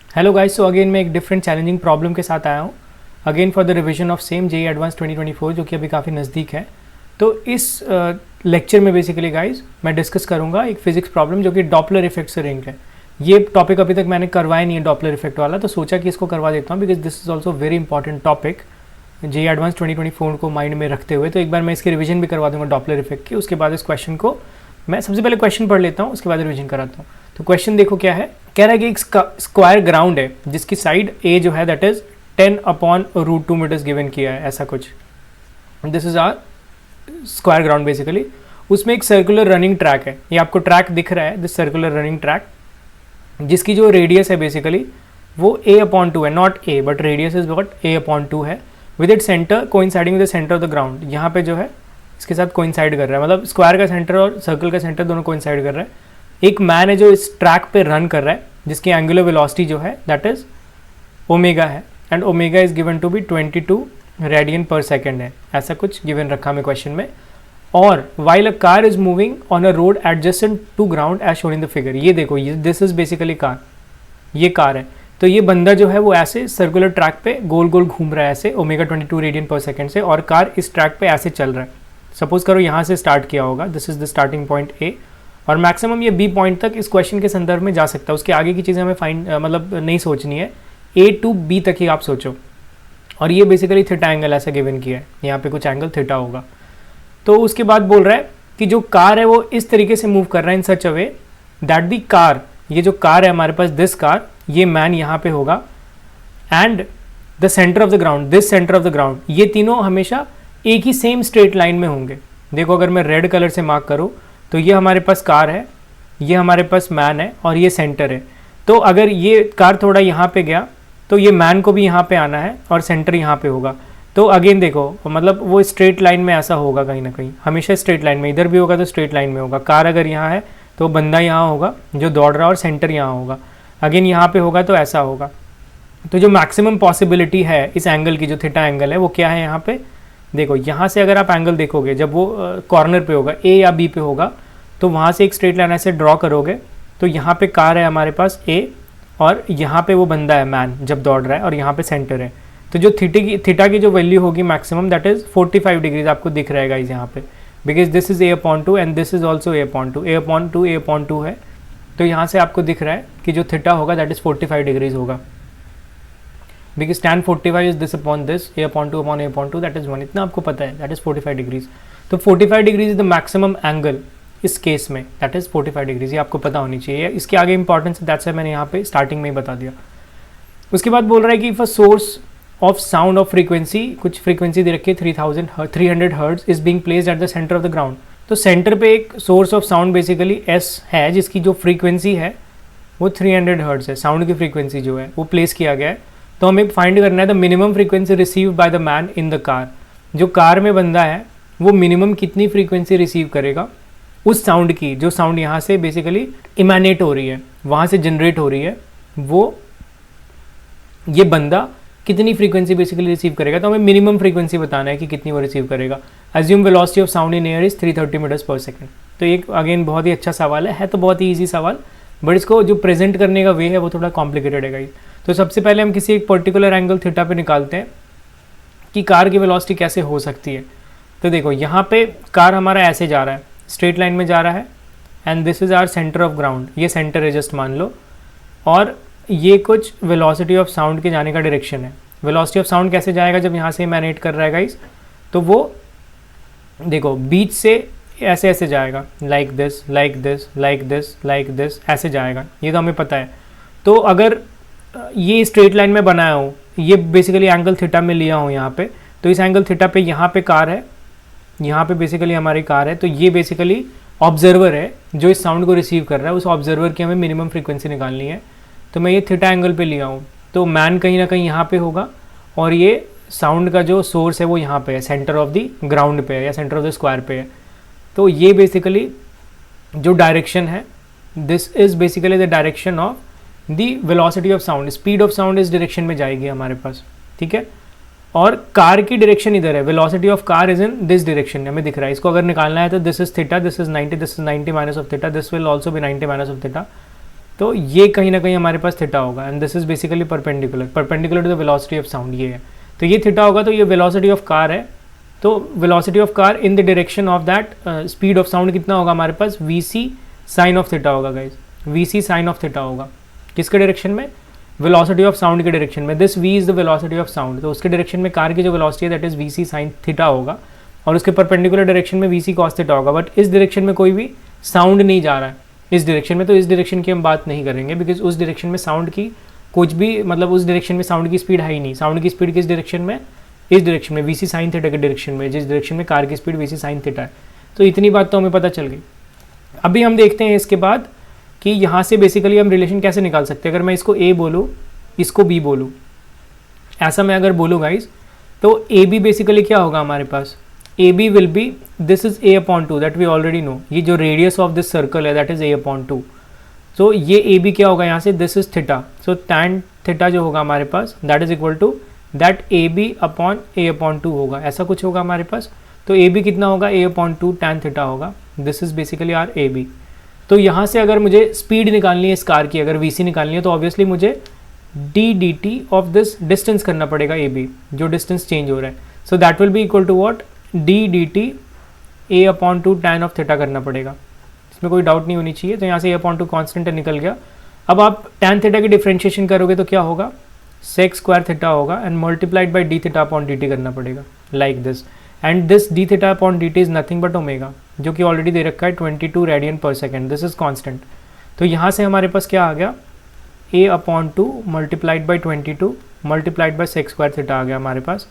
Hello guys, so again मैं एक different challenging problem के साथ आया हूँ again for the revision of same JEE advance 2024 जो कि अभी काफ़ी नज़दीक है। तो इस लेक्चर में बेसिकली गाइस मैं डिस्कस करूँगा एक फिजिक्स प्रॉब्लम जो कि डॉपलर इफेक्ट से लिंक है। ये टॉपिक अभी तक मैंने करवाया नहीं है डॉपलर इफेक्ट वाला, तो सोचा कि इसको करवा देता हूँ because this is also very important topic JEE advance 2024 को माइंड में रखते हुए। तो एक बार मैं इसकी रिवीजन भी करवा दूंगा डॉपलर इफेक्ट की। उसके बाद इस क्वेश्चन को मैं सबसे पहले क्वेश्चन पढ़ लेता हूँ, उसके बाद रिवीजन कराता हूँ। तो क्वेश्चन देखो क्या है, कह रहा है कि एक स्क्वायर ग्राउंड है जिसकी साइड ए जो है दैट इज 10/√2 मीटर्स गिवन किया है, ऐसा कुछ। This is our square ground basically. उसमें एक सर्कुलर रनिंग ट्रैक है, ये आपको ट्रैक दिख रहा है, दिस सर्कुलर रनिंग ट्रैक, जिसकी जो रेडियस है बेसिकली वो a/2 है, not a but radius is what a/2 है, with it centre coinciding with the centre of the ground. यहाँ पे जो है इसके साथ कोइंसाइड कर रहा है, मतलब स्क्वायर का सेंटर और सर्कल का सेंटर दोनों कोइंसाइड कर रहा है। एक मैन है जो इस ट्रैक पे रन कर रहा है जिसकी एंगुलर वेलोसिटी जो है दैट इज ओमेगा है, and omega is given to be 22 radian per second है, ऐसा कुछ गिवन रखा हमें क्वेश्चन में। और while a car is moving on a road adjacent to ground as shown in the figure. ये देखो, ये दिस इज बेसिकली कार, ये कार है। तो ये बंदा जो है वो ऐसे सर्कुलर ट्रैक पे गोल गोल घूम रहा है ऐसे ओमेगा 22 रेडियन पर सेकेंड से, और कार इस ट्रैक पे ऐसे चल रहा है। सपोज करो यहाँ से स्टार्ट किया होगा, this is the starting point A, और मैक्सिमम ये बी पॉइंट तक इस क्वेश्चन के संदर्भ में जा सकता है। उसके आगे की चीज़ें हमें मतलब नहीं सोचनी है, ए टू बी तक ही आप सोचो। और ये बेसिकली थीटा एंगल ऐसा गिवन किया है, यहाँ पे कुछ एंगल थीटा होगा। तो उसके बाद बोल रहा है कि जो कार है वो इस तरीके से मूव कर रहा है इन सच अ वे दैट दी कार, ये जो कार है हमारे पास, दिस कार, ये मैन यहाँ पे होगा, and the centre of the ground, this centre of the ground, ये तीनों हमेशा एक ही सेम स्ट्रेट लाइन में होंगे। देखो अगर मैं रेड कलर से मार्क करूँ तो ये हमारे पास कार है, ये हमारे पास मैन है, और ये सेंटर है। तो अगर ये कार थोड़ा यहाँ पे गया तो ये मैन को भी यहाँ पे आना है और सेंटर यहाँ पे होगा। तो अगेन देखो, मतलब वो स्ट्रेट लाइन में ऐसा होगा कहीं ना कहीं, हमेशा स्ट्रेट लाइन में, इधर भी होगा तो स्ट्रेट लाइन में होगा। कार अगर यहाँ है तो बंदा यहाँ होगा जो दौड़ रहा है, और सेंटर यहाँ होगा। अगेन यहाँ पे होगा तो ऐसा होगा। तो जो मैक्सिमम पॉसिबिलिटी है इस एंगल की, जो थीटा एंगल है, वो क्या है यहाँ पे देखो, यहाँ से अगर आप एंगल देखोगे जब वो कॉर्नर पे होगा, ए या बी पे होगा, तो वहाँ से एक स्ट्रेट लाइन ऐसे ड्रॉ करोगे तो यहाँ पे कार है हमारे पास ए, और यहाँ पे वो बंदा है मैन जब दौड़ रहा है, और यहाँ पे सेंटर है। तो जो थीटा की जो वैल्यू होगी मैक्सिमम दैट इज 45 डिग्रीज आपको दिख रहेगा इस यहाँ पे, because this is a/2 and this is also a/2, a/2 है। तो यहाँ से आपको दिख रहा है कि जो थीटा होगा दैट इज 45 डिग्रीज होगा, because tan 45 is this upon this, a/2 that is 1, इतना आपको पता है, दैट इज 45 डिग्रीज। तो 45 degrees is the maximum angle इस केस में, दैट इज 45 डिग्रीज, ये आपको पता होनी चाहिए। इसके आगे इंपॉर्टेंस है, दैट्स व्हाई मैंने यहाँ पे स्टार्टिंग में ही बता दिया। उसके बाद बोल रहा है कि if a source of sound of frequency, कुछ फ्रीक्वेंसी दे रखी है 300 hertz, is being placed at the centre of the ground. तो सेंटर पे एक source of sound basically S है जिसकी जो फ्रीक्वेंसी है वो 300 हर्ट्ज है, साउंड की फ्रीक्वेंसी जो है वो प्लेस किया गया है। तो हमें फाइंड करना है the minimum frequency receive by the man in the car. जो कार में बंदा है वो मिनिमम कितनी फ्रीक्वेंसी रिसीव करेगा उस साउंड की, जो साउंड यहाँ से बेसिकली इमेनेट हो रही है, वहाँ से जनरेट हो रही है, वो ये बंदा कितनी फ्रीक्वेंसी बेसिकली रिसीव करेगा। तो हमें मिनिमम फ्रीक्वेंसी बताना है कि कितनी वो रिसीव करेगा। Assume velocity of sound in air is 330 meters per second. तो एक अगेन बहुत ही अच्छा सवाल है तो बहुत ही ईजी सवाल, बट इसको जो प्रेजेंट करने का वे है वो थोड़ा कॉम्प्लिकेटेड है गाइस। तो सबसे पहले हम किसी एक पर्टिकुलर एंगल थीटा पे निकालते हैं कि कार की वेलोसिटी कैसे हो सकती है। तो देखो यहाँ पे कार हमारा ऐसे जा रहा है, स्ट्रेट लाइन में जा रहा है, and this is our center of ground, ये सेंटर है जस्ट मान लो, और ये कुछ वेलोसिटी ऑफ साउंड के जाने का डायरेक्शन है। वेलोसिटी ऑफ साउंड कैसे जाएगा जब यहाँ से इमेनेट कर रहा है गाइस, तो वो देखो बीच से ऐसे ऐसे जाएगा, like this like this like this like this, ऐसे जाएगा, ये तो हमें पता है। तो अगर ये स्ट्रेट लाइन में बनाया हूँ, ये बेसिकली एंगल थीटा में लिया हूँ यहाँ पे, तो इस एंगल थीटा पे यहाँ पे कार है, यहाँ पे बेसिकली हमारी कार है। तो ये बेसिकली ऑब्जर्वर है जो इस साउंड को रिसीव कर रहा है, उस ऑब्जर्वर की हमें मिनिमम फ्रीक्वेंसी निकालनी है। तो मैं ये थीटा एंगल पे लिया हूँ, तो मैन कहीं ना कहीं यहाँ पे होगा, और ये साउंड का जो सोर्स है वो यहाँ पे है, सेंटर ऑफ द ग्राउंड पे है या सेंटर ऑफ द स्क्वायर पे है। तो ये बेसिकली जो डायरेक्शन है, this is basically the direction of the velocity of sound, speed of sound इस डायरेक्शन में जाएगी हमारे पास, ठीक है। और कार की डायरेक्शन इधर है, velocity of car is in this direction, हमें दिख रहा है। इसको अगर निकालना है तो this is theta, this is 90, this is 90 minus of theta, this will also be 90 minus of theta, तो ये कहीं ना कहीं हमारे पास थीटा होगा and this is basically perpendicular to the velocity of sound, ये है। तो ये थीटा होगा, तो ये वेलोसिटी ऑफ कार है। तो velocity of car in the direction of that speed of sound कितना होगा हमारे पास, V C sine of theta होगा guys, V C sine of theta होगा। किसके डायरेक्शन में, वेलोसिटी ऑफ साउंड के डायरेक्शन में। This V is the velocity of sound, तो उसके डायरेक्शन में कार की जो वेलोसिटी है that is V C sine theta होगा, और उसके परपेंडिकुलर डायरेक्शन में वी सी कॉस थीटा होगा। बट इस डायरेक्शन में कोई भी साउंड नहीं जा रहा है इस डायरेक्शन में, तो इस डायरेक्शन की हम बात नहीं करेंगे, बिकॉज उस डायरेक्शन में साउंड की कुछ भी, मतलब उस डायरेक्शन में साउंड की स्पीड है ही नहीं। साउंड की स्पीड किस डायरेक्शन में, इस डायरेक्शन में, वी सी साइन थीटा के डायरेक्शन में, जिस डायरेक्शन में कार की स्पीड वी सी साइन थीटा है। तो इतनी बात तो हमें पता चल गई। अभी हम देखते हैं इसके बाद कि यहाँ से बेसिकली हम रिलेशन कैसे निकाल सकते हैं। अगर मैं इसको ए बोलूँ, इसको बी बोलूँ, ऐसा मैं अगर बोलूँ गाइज, तो ए बी बेसिकली क्या होगा हमारे पास, A B will be, this is A upon two, that we already know. ये जो रेडियस ऑफ दिस सर्कल है that is A upon two. So ये ए बी क्या होगा यहाँ से, this is theta. So tan theta जो होगा हमारे पास that is equal to that A B upon A upon two होगा, ऐसा कुछ होगा हमारे पास। तो ए बी कितना होगा, A upon two tan theta होगा। This is basically our A B. तो यहाँ से अगर मुझे स्पीड निकालनी है इस कार की, अगर वी सी निकालनी है, तो ऑब्वियसली मुझे d d t of this distance करना पड़ेगा ए बी, जो डिस्टेंस चेंज हो रहा है। So that will be equal to what, d d t A upon two tan of theta करना पड़ेगा, इसमें कोई डाउट नहीं होनी चाहिए। तो यहाँ से ए अपॉन टू कॉन्स्टेंट निकल गया। अब आप टैन थीटा की डिफ्रेंशिएशन करोगे तो क्या होगा, सेक स्क्वायर थीटा होगा and multiplied by D theta upon D T करना पड़ेगा, like this. And this D theta upon D T is nothing but omega, जो कि ऑलरेडी दे रखा है 22 radian per second, this is constant. तो यहाँ से हमारे पास क्या आ गया, A upon two multiplied by 22 multiplied by sec square theta आ गया हमारे पास।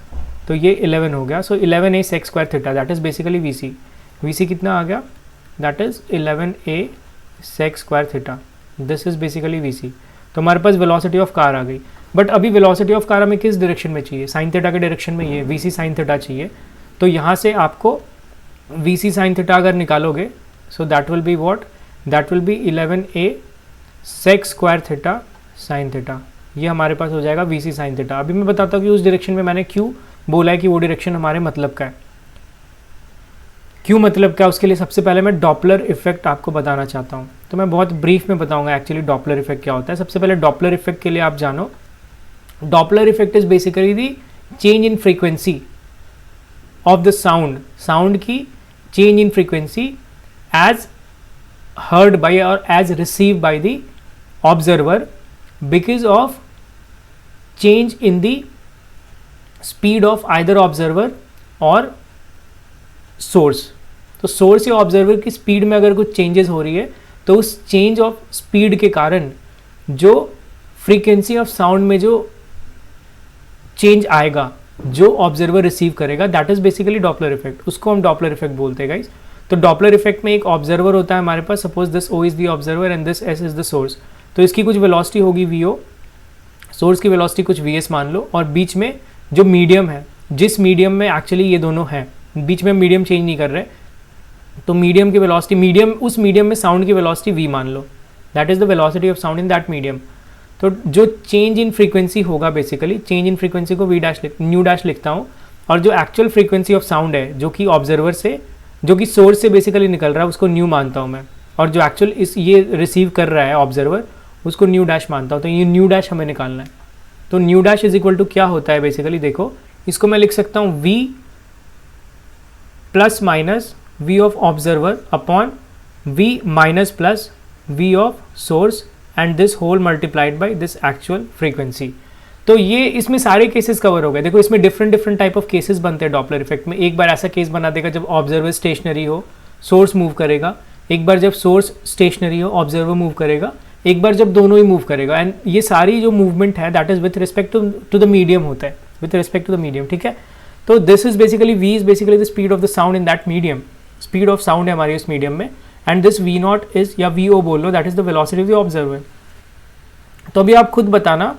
तो ये 11 हो गया। So 11 A sec square theta that is basically V C. V C कितना आ गया, that is 11 A sec square theta, this is basically V C. तो हमारे पास वेलोसिटी ऑफ कार आ गई। बट अभी वेलोसिटी ऑफ कार हमें किस डायरेक्शन में चाहिए, साइन थीटा के डायरेक्शन में, ये वी सी साइन थीटा चाहिए। तो यहाँ से आपको वी सी साइन थीटा अगर निकालोगे, so that will be what, that will be 11 A sec square theta sine theta, ये हमारे पास हो जाएगा वी सी साइन थीटा। अभी मैं बताता हूँ कि उस डायरेक्शन में मैंने क्यों बोला है कि वो डायरेक्शन हमारे मतलब का है, क्यों मतलब क्या। उसके लिए सबसे पहले मैं डॉपलर इफेक्ट आपको बताना चाहता हूँ। तो मैं बहुत ब्रीफ में बताऊंगा एक्चुअली डॉपलर इफेक्ट क्या होता है। सबसे पहले डॉपलर इफेक्ट के लिए आप जानो, Doppler effect is basically the change in frequency of the sound, sound की change in frequency as heard by और as receive by the observer because of change in the speed of either observer और source. तो source या observer की speed में अगर कुछ changes हो रही है, तो उस चेंज ऑफ स्पीड के कारण जो फ्रीक्वेंसी ऑफ साउंड में जो चेंज आएगा, जो ऑब्जर्वर रिसीव करेगा, that is basically Doppler effect. उसको हम डॉपलर इफेक्ट बोलते हैं गाइस। तो डॉपलर इफेक्ट में एक ऑब्जर्वर होता है हमारे पास, suppose this O is the observer and this S is the source. तो इसकी कुछ वेलोसिटी होगी वी ओ, सोर्स की वेलोसिटी कुछ वी एस मान लो, और बीच में जो मीडियम है, जिस मीडियम में एक्चुअली ये दोनों हैं, बीच में मीडियम चेंज नहीं कर रहे, तो मीडियम की वेलोसिटी, मीडियम, उस मीडियम में साउंड की वेलोसिटी वी मान लो, that is the velocity of sound in that medium. तो जो चेंज इन फ्रीक्वेंसी होगा, बेसिकली चेंज इन फ्रीक्वेंसी को वी डैश न्यू डैश लिखता हूँ, और जो एक्चुअल फ्रीक्वेंसी ऑफ साउंड है, जो कि ऑब्जर्वर से, जो कि सोर्स से बेसिकली निकल रहा है, उसको न्यू मानता हूँ मैं, और जो एक्चुअल इस ये रिसीव कर रहा है ऑब्जर्वर, उसको न्यू डैश मानता हूँ। तो ये न्यू डैश हमें निकालना है। तो nu dash is equal to क्या होता है बेसिकली, देखो इसको मैं लिख सकता हूँ v plus minus v of observer upon v minus plus v of source and this whole multiplied by this actual frequency. तो ये इसमें सारे केसेस कवर हो गए। देखो इसमें different different type of cases बनते हैं डॉपलर इफेक्ट में। एक बार ऐसा केस बना देगा जब ऑब्जर्वर स्टेशनरी हो, सोर्स मूव करेगा। एक बार जब सोर्स स्टेशनरी हो, ऑब्जर्वर मूव करेगा। एक बार जब दोनों ही मूव करेगा। एंड ये सारी जो मूवमेंट है that is with respect to the medium होता है, with respect to the medium, ठीक है। तो this is basically v is basically the speed of the sound in that medium, speed of sound है हमारी उस मीडियम में, and this v naught is, या vo बोल लो, that is the velocity of the observer. तो अभी आप खुद बताना,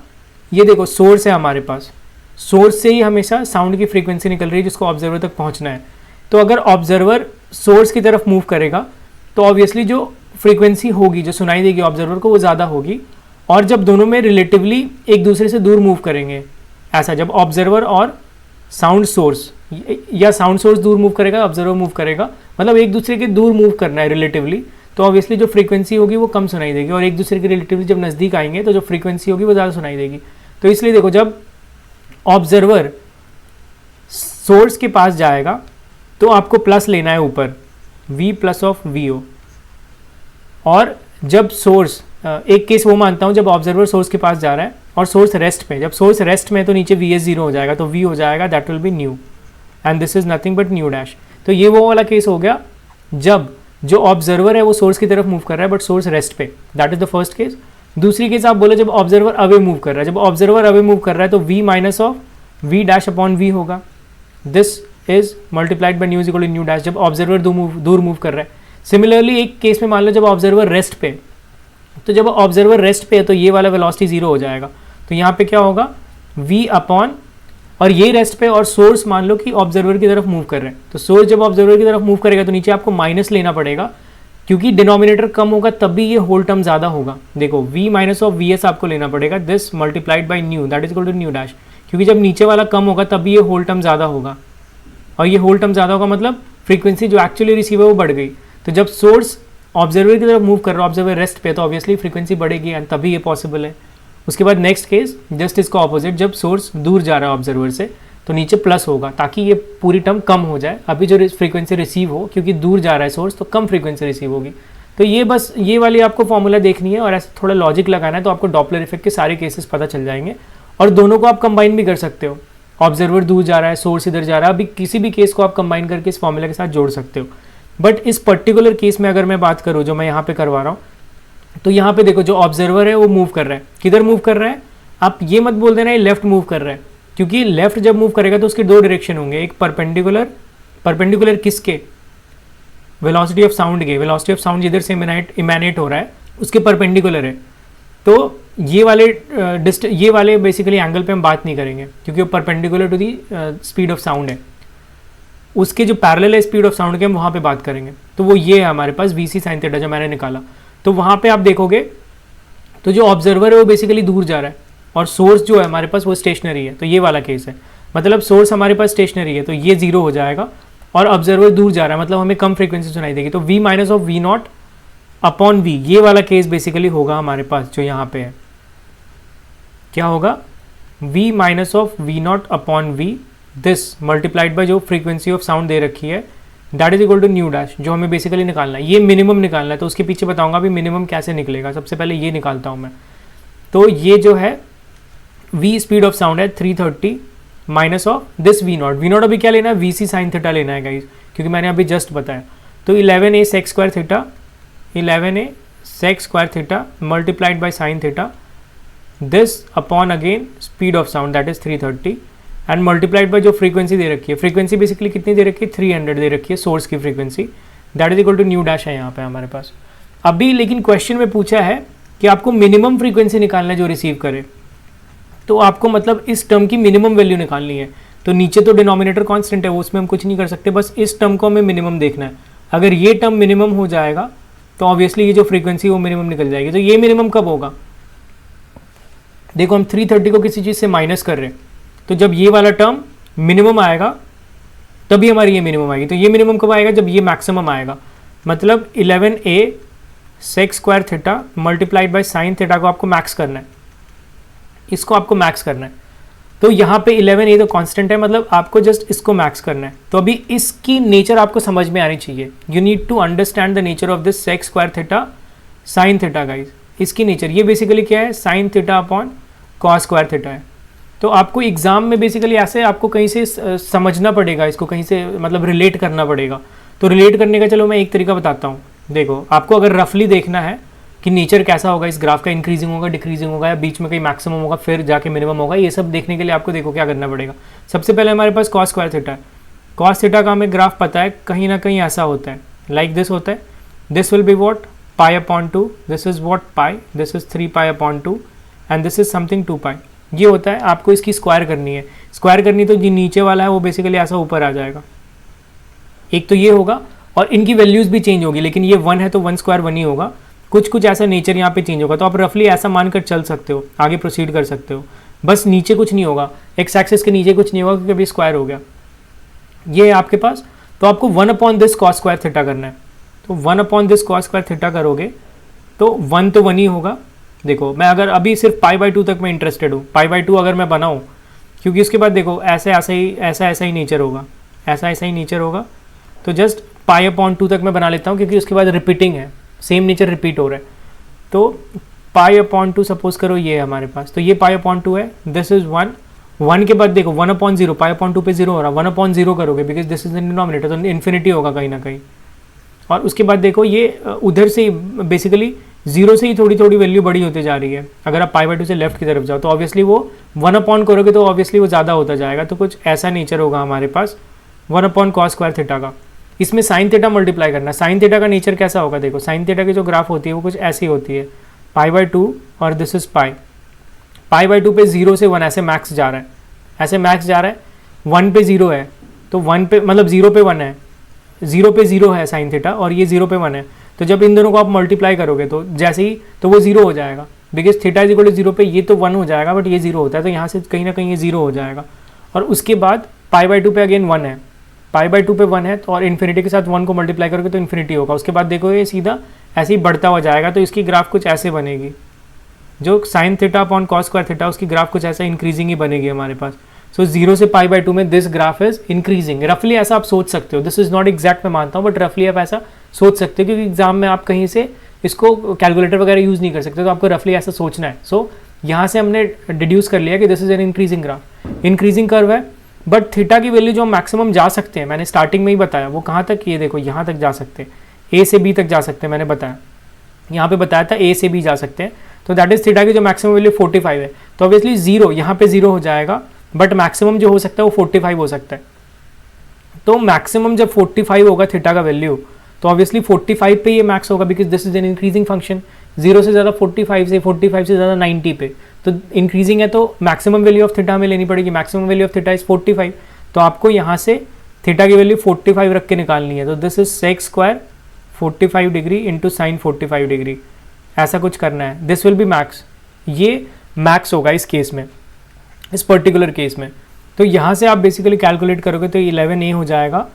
ये देखो सोर्स है हमारे पास, सोर्स से ही हमेशा साउंड की फ्रीक्वेंसी निकल रही है जिसको ऑब्जर्वर तक पहुंचना है। तो अगर ऑब्जर्वर सोर्स की तरफ मूव करेगा तो ऑब्वियसली जो फ्रीक्वेंसी होगी, जो सुनाई देगी ऑब्जर्वर को, वो ज़्यादा होगी। और जब दोनों में रिलेटिवली एक दूसरे से दूर मूव करेंगे, ऐसा जब ऑब्जर्वर और साउंड सोर्स, या साउंड सोर्स दूर मूव करेगा, ऑब्जर्वर मूव करेगा, मतलब एक दूसरे के दूर मूव करना है रिलेटिवली, तो ऑब्वियसली जो फ्रीक्वेंसी होगी वो कम सुनाई देगी, और एक दूसरे के रिलेटिवली जब नज़दीक आएंगे तो जो फ्रीक्वेंसी होगी वो ज़्यादा सुनाई देगी। तो इसलिए देखो, जब ऑब्जर्वर सोर्स के पास जाएगा तो आपको प्लस लेना है ऊपर, v प्लस ऑफ vo, और जब सोर्स, एक केस वो मानता हूँ जब ऑब्जर्वर सोर्स के पास जा रहा है और सोर्स रेस्ट पे, जब सोर्स रेस्ट में तो नीचे vs 0 हो जाएगा, तो v हो जाएगा that will B new, and this is nothing but new dash. तो ये वो वाला केस हो गया जब जो ऑब्जर्वर है वो सोर्स की तरफ मूव कर रहा है बट सोर्स रेस्ट पे, that is the first case. दूसरी केस आप बोले जब ऑब्जर्वर अवे मूव कर रहा है, जब ऑब्जर्वर अवे मूव कर रहा है तो v minus of v dash upon v होगा, this is multiplied by nu is equal to nu dash, जब ऑब्जर्वर दूर मूव कर रहा है। सिमिलरली एक केस में मान लो जब ऑब्जर्वर रेस्ट पे, तो जब ऑब्जर्वर रेस्ट पे है तो ये वाला वेलोसिटी जीरो हो जाएगा, तो यहाँ पे क्या होगा v अपॉन, और ये रेस्ट पे और सोर्स मान लो कि ऑब्जर्वर की तरफ मूव कर रहे हैं, तो सोर्स जब ऑब्जर्वर की तरफ मूव करेगा तो नीचे आपको माइनस लेना पड़ेगा, क्योंकि डिनोमिनेटर कम होगा तब भी ये होल टर्म ज़्यादा होगा। देखो v minus of v s आपको लेना पड़ेगा, this multiplied by nu that is equal to nu dash, क्योंकि जब नीचे वाला कम होगा तब भी ये होल टर्म ज़्यादा होगा, और ये होल टर्म ज़्यादा होगा मतलब फ्रीक्वेंसी जो एक्चुअली रिसीव है वो बढ़ गई। तो जब सोर्स ऑब्जर्वर की तरफ मूव कर रहा है, ऑब्जर्वर रेस्ट पे, तो ऑब्वियसली फ्रीक्वेंसी बढ़ेगी एंड तभी ये पॉसिबल है। उसके बाद नेक्स्ट केस जस्ट इसका ऑपोजिट, जब सोर्स दूर जा रहा है ऑब्जर्वर से तो नीचे प्लस होगा ताकि ये पूरी टर्म कम हो जाए, अभी जो फ्रीक्वेंसी रिसीव हो, क्योंकि दूर जा रहा है सोर्स तो कम फ्रीक्वेंसी रिसीव होगी। तो ये बस ये वाली आपको फॉर्मूला देखनी है और ऐसे थोड़ा लॉजिक लगाना है, तो आपको डॉपलर इफेक्ट के सारे केसेस पता चल जाएंगे, और दोनों को आप कंबाइन भी कर सकते हो। ऑब्जर्वर दूर जा रहा है, सोर्स इधर जा रहा है, अभी किसी भी केस को आप कंबाइन करके इस फॉर्मूला के साथ जोड़ सकते हो। बट इस पर्टिकुलर केस में अगर मैं बात करूँ जो मैं यहाँ पे करवा रहा हूँ, तो यहाँ पे देखो जो ऑब्जर्वर है वो मूव कर रहा है, किधर मूव कर रहा है, आप ये मत बोल देना ये लेफ्ट मूव कर रहा है, क्योंकि लेफ्ट जब मूव करेगा तो उसके दो डायरेक्शन होंगे, एक परपेंडिकुलर किसके, वेलोसिटी ऑफ साउंड के, वेलोसिटी ऑफ साउंड जिधर से इमैनेट हो रहा है उसके परपेंडिकुलर है। तो ये वाले बेसिकली एंगल पे हम बात नहीं करेंगे, क्योंकि वो perpendicular to the speed of sound है, उसके जो पैरेलल है स्पीड ऑफ साउंड के हम वहाँ पे बात करेंगे। तो वो ये है हमारे पास वी सी साइन थीटा जो मैंने निकाला। तो वहाँ पे आप देखोगे तो जो ऑब्जर्वर है वो बेसिकली दूर जा रहा है और सोर्स जो है हमारे पास वो स्टेशनरी है, तो ये वाला केस है, मतलब सोर्स हमारे पास स्टेशनरी है तो ये जीरो हो जाएगा, और ऑब्जर्वर दूर जा रहा है मतलब हमें कम फ्रीक्वेंसी सुनाई देगी, तो v minus of v naught upon v, ये वाला केस बेसिकली होगा हमारे पास जो यहाँ पे है। क्या होगा, v minus of v naught upon v, this multiplied by जो फ्रीक्वेंसी ऑफ साउंड दे रखी है that is equal to nu dash, जो हमें बेसिकली निकालना है। ये मिनिमम निकालना है, तो उसके पीछे बताऊंगा अभी मिनिमम कैसे निकलेगा। सबसे पहले ये निकालता हूँ मैं, तो ये जो है v स्पीड ऑफ साउंड है 330 minus of this v naught अभी क्या लेना है, वी सी साइन थीटा लेना है गाइज, क्योंकि मैंने अभी जस्ट बताया। तो 11a sec square theta, 11a sec square theta multiplied by sine theta, this upon again speed of sound that is 330 and multiplied by जो फ्रीक्वेंसी दे रखी है, फ्रीक्वेंसी बेसिकली कितनी दे रखी है 300 दे रखी है सोर्स की frequency, that is equal to nu dash है यहाँ पे हमारे पास। अभी लेकिन क्वेश्चन में पूछा है कि आपको मिनिमम फ्रीक्वेंसी निकालना है जो रिसीव करे, तो आपको मतलब इस टर्म की मिनिमम वैल्यू निकालनी है। तो नीचे तो डिनोमिनेटर कांस्टेंट है वो उसमें हम कुछ नहीं कर सकते, बस इस टर्म को हमें मिनिमम देखना है। अगर ये टर्म मिनिमम हो जाएगा तो ऑब्वियसली ये जो फ्रीक्वेंसी वो मिनिमम निकल जाएगी। तो ये मिनिमम कब होगा, देखो हम 330 को किसी चीज़ से माइनस कर रहे हैं, तो जब ये वाला टर्म मिनिमम आएगा तभी हमारी ये मिनिमम आएगी। तो ये मिनिमम कब आएगा, जब ये मैक्सिमम आएगा, मतलब 11a sec square theta multiplied by sine theta को आपको मैक्स करना है, इसको आपको मैक्स करना है। तो यहाँ पे 11a तो कांस्टेंट है, मतलब आपको जस्ट इसको मैक्स करना है। तो अभी इसकी नेचर आपको समझ में आनी चाहिए, you need to understand the nature of this sec square theta sine theta guys. इसकी नेचर ये बेसिकली क्या है, sine theta upon cos square theta है। तो आपको एग्जाम में बेसिकली ऐसे आपको कहीं से समझना पड़ेगा, इसको कहीं से मतलब रिलेट करना पड़ेगा। तो रिलेट करने का चलो मैं एक तरीका बताता हूँ। देखो आपको अगर रफली देखना है कि नेचर कैसा होगा इस ग्राफ का, इंक्रीजिंग होगा डिक्रीजिंग होगा या बीच में कहीं मैक्सिमम होगा फिर जाके मिनिमम होगा, ये सब देखने के लिए आपको देखो क्या करना पड़ेगा। सबसे पहले हमारे पास कॉस स्क्वायर थीटा है, कॉस थीटा का हमें ग्राफ पता है, कहीं ना कहीं ऐसा होता है लाइक दिस होता है, this will be what pi upon 2, this is what pi, this is 3 pi upon 2 and this is something 2 पाई। ये होता है, आपको इसकी स्क्वायर करनी है। स्क्वायर करनी तो जो नीचे वाला है वो बेसिकली ऐसा ऊपर आ जाएगा, एक तो ये होगा और इनकी वैल्यूज़ भी चेंज होगी, लेकिन ये 1 है तो 1 स्क्वायर 1 ही होगा, कुछ ऐसा नेचर यहाँ पे चेंज होगा। तो आप रफली ऐसा मानकर चल सकते हो, आगे प्रोसीड कर सकते हो। बस नीचे कुछ नहीं होगा, एक्स एक्सिस के नीचे कुछ नहीं होगा क्योंकि अभी स्क्वायर हो गया। ये है आपके पास, तो आपको 1 upon this cos square theta करना है। तो 1 upon this cos square theta करोगे तो 1 तो 1 ही होगा। देखो मैं अगर अभी सिर्फ पाई बाई 2 तक मैं इंटरेस्टेड हूँ, पाई बाई 2 अगर मैं बनाऊँ, क्योंकि उसके बाद देखो ऐसा ही नेचर होगा, ऐसा ही नेचर होगा। तो जस्ट पाई अपॉन 2 तक मैं बना लेता हूँ, क्योंकि उसके बाद रिपीटिंग है, सेम नेचर रिपीट हो रहा है। तो पाई अपॉन 2 सपोज करो ये है हमारे पास, तो ये पाई अपॉन 2 है, दिस इज 1। 1 के बाद देखो 1 अपॉन 0, पाई अपॉन 2 पे 0 हो रहा है, 1 अपॉन 0 करोगे because this is the denominator, तो इन्फिनिटी होगा कहीं ना कहीं। और उसके बाद देखो ये उधर से बेसिकली 0 से ही थोड़ी थोड़ी वैल्यू बड़ी होती जा रही है। अगर आप पाई बाई 2 से लेफ्ट की तरफ जाओ तो ऑब्वियसली वो 1 अपॉन करोगे तो ऑब्वियसली वो ज़्यादा होता जाएगा। तो कुछ ऐसा नेचर होगा हमारे पास 1 अपॉन कॉस स्क्वायर थीटा का। इसमें साइन थीटा मल्टीप्लाई करना, साइन थीटा का नेचर कैसा होगा, देखो साइन थीटा की जो ग्राफ होती है वो कुछ ऐसी होती है, पाई बाई 2 और दिस इज पाई बाई 2 पे 0 से 1 ऐसे मैक्स जा रहा है, ऐसे मैक्स जा रहा है। 1 पे 0 है तो 1 पे मतलब 0 पे 1 है, 0 पे 0 है साइन थीटा और ये 0 पे 1 है। तो जब इन दोनों को आप मल्टीप्लाई करोगे तो जैसे ही तो वो 0 हो जाएगा, because theta is equal to 0 पे ये तो 1 हो जाएगा बट ये 0 होता है, तो यहाँ से कहीं ना कहीं ये 0 हो जाएगा। और उसके बाद पाई बाई 2 पे अगेन 1 है, पाई बाई 2 पे 1 है तो और इन्फिनिटी के साथ 1 को मल्टीप्लाई करोगे तो इन्फिनिटी होगा। उसके बाद देखो ये सीधा ऐसे ही बढ़ता हुआ जाएगा, तो इसकी ग्राफ कुछ ऐसे बनेगी, जो sign theta upon cos square theta उसकी ग्राफ कुछ ऐसा इंक्रीजिंग ही बनेगी हमारे पास। सो 0 से पाई बाई 2 में दिस ग्राफ इज इंक्रीजिंग, रफली ऐसा आप सोच सकते हो। दिस इज नॉट एग्जैक्ट मैं मानता हूँ, बट रफली आप ऐसा सोच सकते हो, क्योंकि एग्जाम में आप कहीं से इसको कैलकुलेटर वगैरह यूज़ नहीं कर सकते, तो आपको रफली ऐसा सोचना है। सो यहाँ से हमने डिड्यूस कर लिया कि this is an increasing graph, increasing curve है। बट थीटा की वैल्यू जो हम मैक्सिमम जा सकते हैं, मैंने स्टार्टिंग में ही बताया, वो कहाँ तक, ये देखो यहाँ तक जा सकते हैं, ए से बी तक जा सकते हैं, मैंने बताया यहाँ पे बताया था ए से बी जा सकते हैं। तो दैट इज थीटा की जो मैक्सिमम वैल्यू 45 है, तो ऑब्वियसली 0 यहाँ पे 0 हो जाएगा, बट मैक्सिमम जो हो सकता है वो 45 हो सकता है। तो मैक्सिमम जब 45 होगा थीटा का वैल्यू, तो ऑब्वियसली 45 पे ये मैक्स होगा, because this is an increasing function. 0 से ज़्यादा 45 से ज़्यादा 90 पे, तो इंक्रीजिंग है, तो मैक्सिमम वैल्यू ऑफ थीटा हमें लेनी पड़ेगी। Maximum value of theta is 45, तो आपको यहाँ से थीटा की वैल्यू 45 रख के निकालनी है। तो this is sec square 45 degree into sine 45 degree, ऐसा कुछ करना है। दिस विल बी मैक्स, ये मैक्स होगा इस केस में, इस पर्टिकुलर केस में। तो यहाँ से आप बेसिकली कैलकुलेट करोगे तो 11a हो जाएगा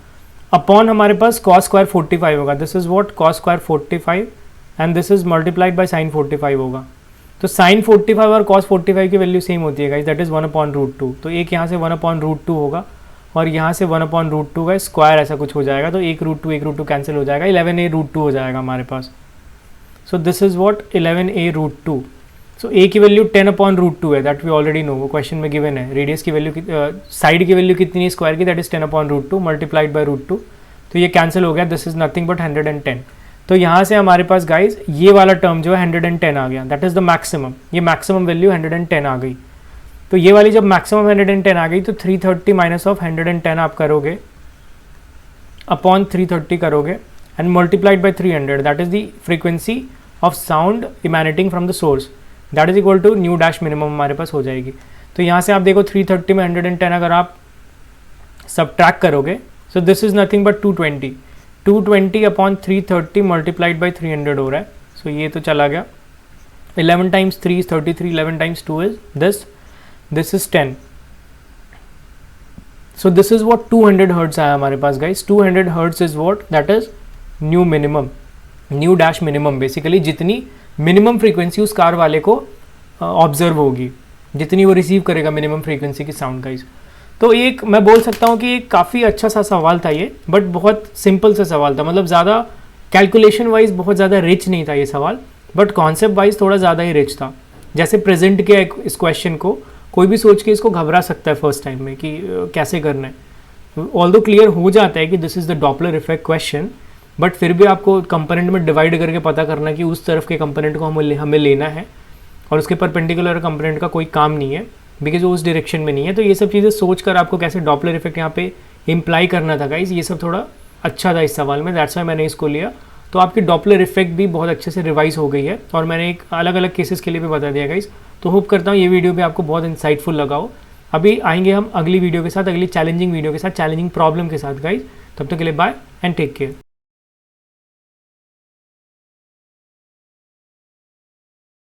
अपॉन हमारे पास कॉस स्क्वायर 45 होगा। This is what cos square 45 and this is multiplied by sine 45 होगा। तो साइन 45 और कॉस 45 की वैल्यू सेम होती है guys, that is 1 upon root 2। तो एक यहाँ से 1 अपॉन रूट 2 होगा और यहाँ से 1 अपॉन रूट 2 का स्क्वायर ऐसा कुछ हो जाएगा, तो एक रूट टू कैंसिल हो जाएगा, 11a रूट 2 हो जाएगा हमारे पास। So this is what 11a root 2। So a की वैल्यू 10 अपॉन रूट 2 है, दैट वी ऑलरेडी नो, वो क्वेश्चन में गिवन है। रेडियस की वैल्यू साइड की वैल्यू कितनी है स्क्वायर की, that is 10 upon root 2 multiplied by root 2, तो ये कैंसिल हो गया, दिस इज नथिंग बट 110। तो यहाँ से हमारे पास गाइज ये वाला टर्म जो है 110 आ गया, दैट इज द मैक्सिमम, ये मैक्सिमम वैल्यू 110 आ गई। तो ये वाली जब मैक्सिमम 110 आ गई तो 330 माइनस ऑफ 110 आप करोगे अपॉन 330 करोगे and multiplied by 300, that is the frequency of sound emanating from the source, that is equal to nu dash minimum हमारे पास हो जाएगी। तो यहाँ से आप देखो 330 में 110 अगर आप सबट्रैक्ट करोगे, सो this is nothing but 220 upon 330 multiplied by 300 हो रहा है। सो ये तो चला गया, 11 times 3 is 33, 11 times 2 is this is 10। So this is what 200 hertz आया हमारे पास guys. 200 hertz is what, that is nu minimum, nu dash minimum, basically जितनी मिनिमम फ्रीक्वेंसी उस कार वाले को ऑब्जर्व होगी, जितनी वो रिसीव करेगा मिनिमम फ्रीक्वेंसी की साउंड गाइस। तो एक मैं बोल सकता हूँ कि एक काफ़ी अच्छा सा सवाल था ये, बट बहुत सिंपल सा सवाल था, मतलब ज़्यादा कैलकुलेशन वाइज बहुत ज़्यादा रिच नहीं था ये सवाल, बट कॉन्सेप्ट वाइज थोड़ा ज़्यादा ही रिच था। जैसे प्रेजेंट किया इस क्वेश्चन को, कोई भी सोच के इसको घबरा सकता है फर्स्ट टाइम में कि कैसे करना है। ऑल्दो क्लियर हो जाता है कि this is the Doppler effect question, but फिर भी आपको कंपोनेंट में डिवाइड करके पता करना कि उस तरफ के कंपोनेंट को हमें लेना है और उसके परपेंडिकुलर कंपोनेंट का कोई काम नहीं है, बिकॉज वो उस डायरेक्शन में नहीं है। तो ये सब चीज़ें सोच कर आपको कैसे डॉपलर इफेक्ट यहाँ पे इम्प्लाई करना था गाइज, ये सब थोड़ा अच्छा था इस सवाल में, दैट्स वाई मैंने इसको लिया। तो आपकी डॉपलर इफेक्ट भी बहुत अच्छे से रिवाइज हो गई है और मैंने एक अलग अलग केसेस के लिए भी बता दिया गाइज। तो होप करता हूँ ये वीडियो भी आपको बहुत इंसाइटफुल लगा हो। अभी आएंगे हम अगली वीडियो के साथ, अगली चैलेंजिंग वीडियो के साथ, चैलेंजिंग प्रॉब्लम के साथ गाइज। तब तक के लिए बाय एंड टेक केयर।